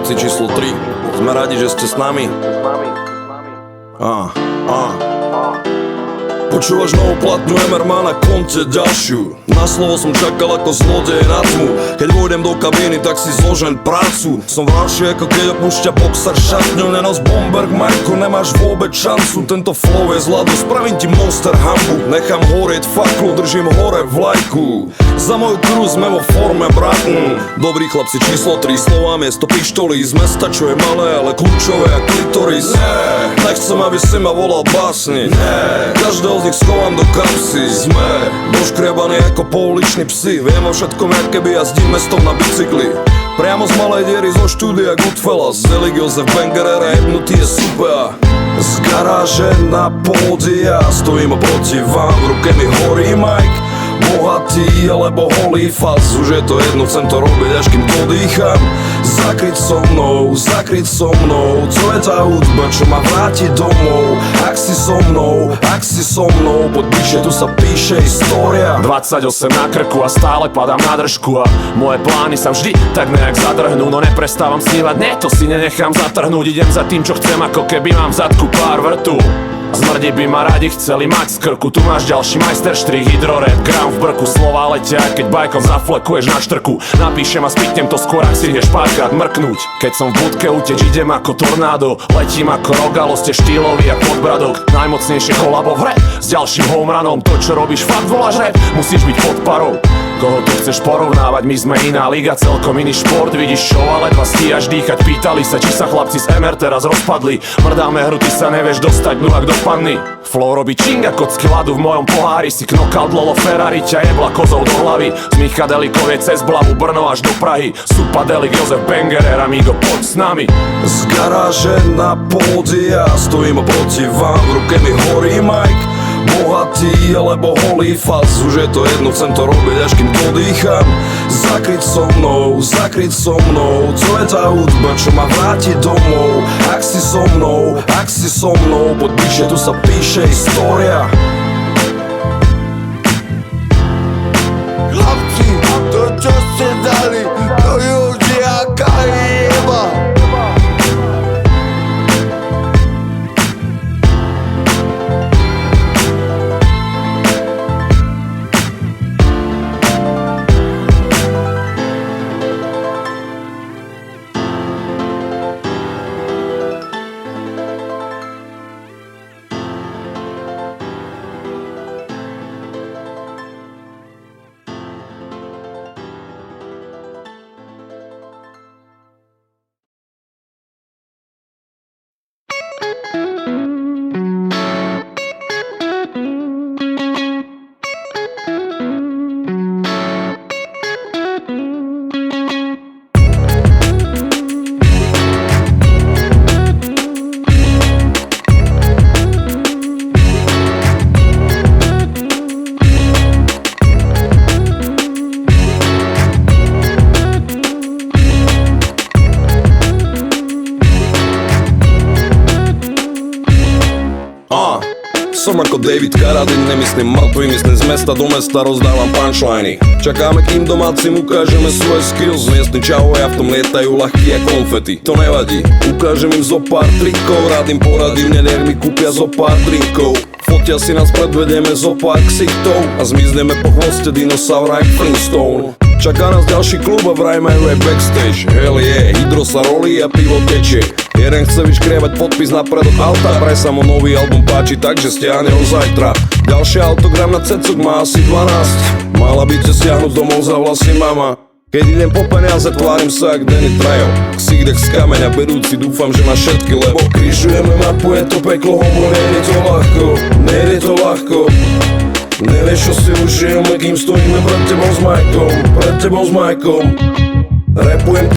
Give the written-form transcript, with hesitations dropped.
chlapci číslo 3. Sme radi, že ste s nami. Počúvaš novú platňu MR má na konte ďalšiu. Na slovo som čakal ako zlodej na tmu. Keď vojdem do kabíny, tak si zložen prácu. Som vrávšie ako keď opúšťa boxer šatňu. Nenos Bomberg, Majko, nemáš vôbec šancu. Tento flow je zlado, spravím ti monster hambu. Nechám horieť faklu, držím hore vlajku. Za moju crew sme vo forme, brat. Dobrý chlapci číslo 3, slova miesto pištolí. Z mesta, čo je malé, ale kľúčové a klitoris. Nechcem, aby si ma volal básni. Každého z nich schovám do kapsy. Sme doškriabaní ako pouliční psi. Viem o všetkom, jak keby jazdím mestom na bicykli. Priamo z malej diery zo štúdia Goodfellas. Zelig Josef Bengerera, jebnutý je super. Z garáže na pódia stojím oproti vám, v ruke mi horí Mike. Bohatý alebo holý faz, už je to jedno, chcem to robiť, až kým dodýcham. Zakryť so mnou, co je tá hudba, čo ma vráti domov. Ak si so mnou, poď bližšie, tu sa píše história. 28 na krku a stále padám na držku. A moje plány sa vždy tak nejak zadrhnú. No neprestávam snívať, nie, to si nenechám zatrhnúť. Idem za tým, čo chcem, ako keby mám v zadku pár vrtu. Zmrdi by ma radi chceli mať z krku. Tu máš ďalší majsterštrih, hydrorap, gram v brku. Slova letia, keď bajkom zaflekuješ na štrku. Napíšem a spýtnem to skôr, ak si ideš párkrát mrknúť. Keď som v budke uteč, idem ako tornádo. Letím ako Rogalo, ste štýlový a podbradok. Najmocnejšie kolabo v hre s ďalším homeranom. To, čo robíš, fakt voláš rap, musíš byť pod parou. Koho tu chceš porovnávať, my sme iná liga, celkom iný šport. Vidíš show, ale dva stíhaš dýchať. Pýtali sa, či sa chlapci z MR teraz rozpadli. Mrdáme hru, ty sa nevieš dostať, no ak do panny. Flow robí činga, kocky ľadu v mojom pohári. Si knokal dlolo Ferrari, ťa jebla kozou do hlavy. Z Michadelikov je cez Blavu, Brno až do Prahy. Supadelik, Josef Bengerer, amigo, poď s nami. Z garáže na pódia stojím oproti vám, v ruke mi horí Mike. Bohatý alebo holý faz, už je to jedno, chcem to robiť, až kým dodýcham. Zakryť so mnou, co je tá hudba, čo ma vráti domov. Ak si so mnou, poď bližšie, tu sa píše história. Chlapci, to čo ste dali, to je už jaká jeba. Som ako David Carradine, nemyslím mŕtvy, myslím z mesta do mesta, rozdávam punchliny. Čakáme, kým domácim ukážeme svoje skills. Miestni čahovia v tom lietajú ľahký a konfety. To nevadí, ukážem im zo pár trikov. Rád im poradím, nech mi kúpia zo pár drinkov. Fotia si nás, predvedieme zo pár ksichtov a zmizneme po chvoste dinosaura jak Flintstone. Čaká nás ďalší klub a vraj majú aj backstage. Hell yeah, hydro sa rolí a pivo tečie. Jeden chce vyškrievať podpis na predok auta, vraj sa mu nový album páči, takže stiahne ho zajtra. Ďalší autogram na cecok má asi 12. Mala by ťa stiahnuť domov za vlasy mama. Keď idem po peniaze, tvárim sa jak Danny Trejo. Ksídek z kameňa berúci, dúfam, že má všetky, lebo križujeme mapu, je to peklo, homo, nejde to ľahko. Nevieš, čo si užijeme, kým stojíme pred tebou s Majkom. Rapujem